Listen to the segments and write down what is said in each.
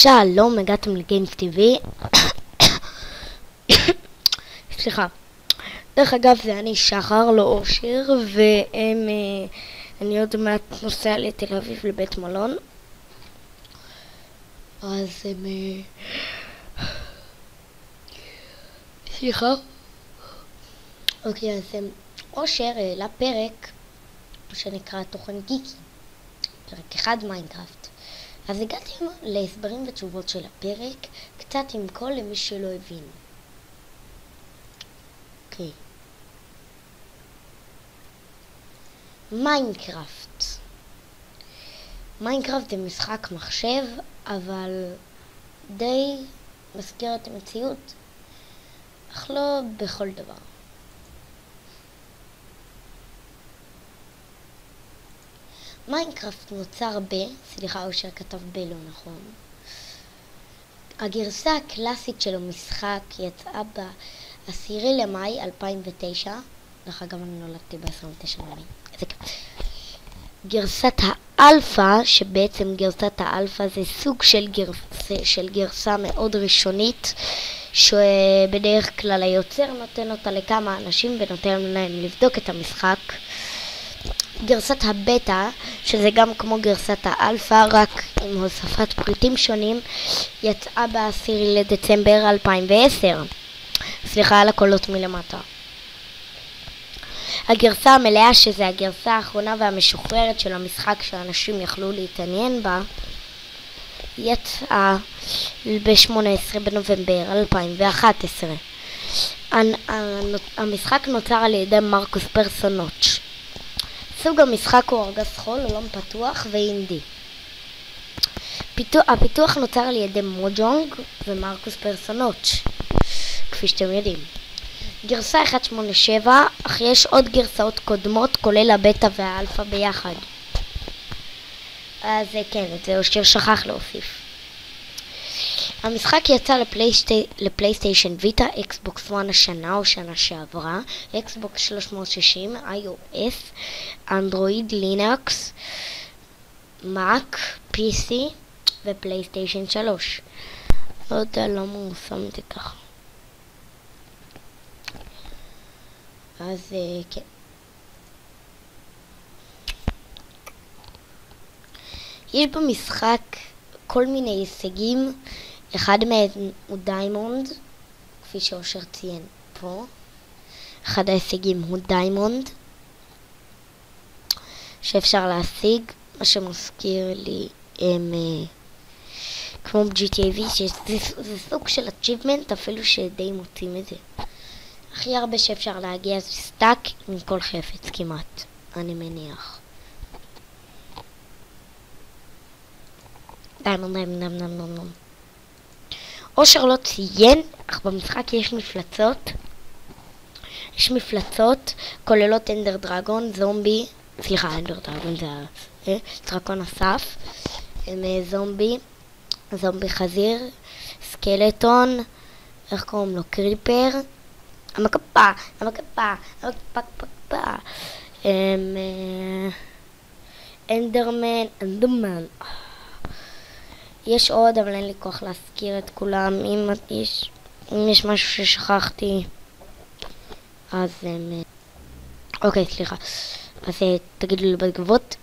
שלום, הגעתם לגיימס טיווי. סליחה. דרך אגב, זה אני שחר, לא אושר, אני עוד מעט נוסע לתל אביב לבית מלון. אז סליחה. אוקיי, אז אושר העלה פרק שנקרא תוכן גיקי. פרק 1 מיינקראפט. אז הגעתי להסברים ותשובות של הפרק, קצת עם כל למי שלא הבין. אוקיי. מיינקראפט. מיינקראפט זה משחק מחשב, אבל די מזכיר את המציאות, אך לא בכל דבר. מיינקראפט נוצר סליחה, אושר כתב לא נכון. הגרסה הקלאסית של המשחק יצאה ב-10 למאי 2009. דרך אגב, אני נולדתי ב-29 למאי. גרסת האלפא, שבעצם גרסת האלפא זה סוג של גרסה מאוד ראשונית, שבדרך כלל היוצר נותן אותה לכמה אנשים ונותן להם לבדוק את המשחק. גרסת הבטא, שזה גם כמו גרסת האלפא, רק עם הוספת פריטים שונים, יצאה ב-10 לדצמבר 2010. סליחה על הקולות מלמטה. הגרסה המלאה, שזה הגרסה האחרונה והמשוחררת של המשחק שאנשים יכלו להתעניין בה, יצאה ב-18 בנובמבר 2011. המשחק נוצר על ידי מרקוס פרסונוץ'. סוג המשחק הוא ארגז חול, עולם פתוח ואינדי. הפיתוח נוצר על ידי מוג'ונג ומרקוס פרסונוץ', כפי שאתם יודעים. גרסה 187, אך יש עוד גרסאות קודמות, כולל הבטא והאלפא ביחד. אז כן, את זה אושר שכח להוסיף. המשחק יצא לפלייסטיישן ויטה, אקסבוקס 1 השנה או שנה שעברה, אקסבוקס 360, iOS, אנדרואיד, לינוקס, מאק, PC ופלייסטיישן 3. לא יודע למה הוא שם את זה ככה. אז כן. יש במשחק כל מיני הישגים. אחד מהם הוא דיימונד, כפי שאושר ציין פה. אחד ההישגים הוא דיימונד, שאפשר להשיג, מה שמזכיר לי כמו ב-GTA, שזה סוג של achievement, אפילו שדי מוצאים את זה. הכי הרבה שאפשר להגיע זה סטאק עם כל חפץ כמעט, אני מניח. דיימונד. אושר לא ציין, אך במשחק יש מפלצות. יש מפלצות כוללות אנדר דרגון, זומבי, סליחה, אנדר דרגון זה דרקון אסף, זומבי חזיר, סקלטון, איך קוראים לו? קריפר, המקפה, אנדרמן. יש עוד, אבל אין לי כוח להזכיר את כולם. אם יש משהו ששכחתי, אז אוקיי, סליחה. אז תגידו לי בתגובות.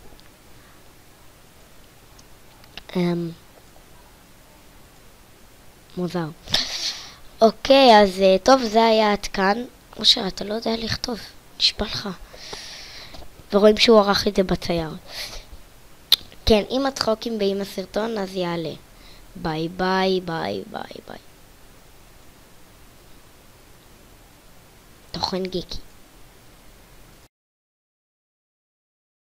מוזר. אוקיי, אז טוב, זה היה עד כאן. אושר, אתה לא יודע לכתוב, נשבע לך. ורואים שהוא ערך את זה בצייר. כן, אם הצחוקים באם הסרטון, אז יעלה. ביי ביי ביי ביי ביי. תוכן גיקי.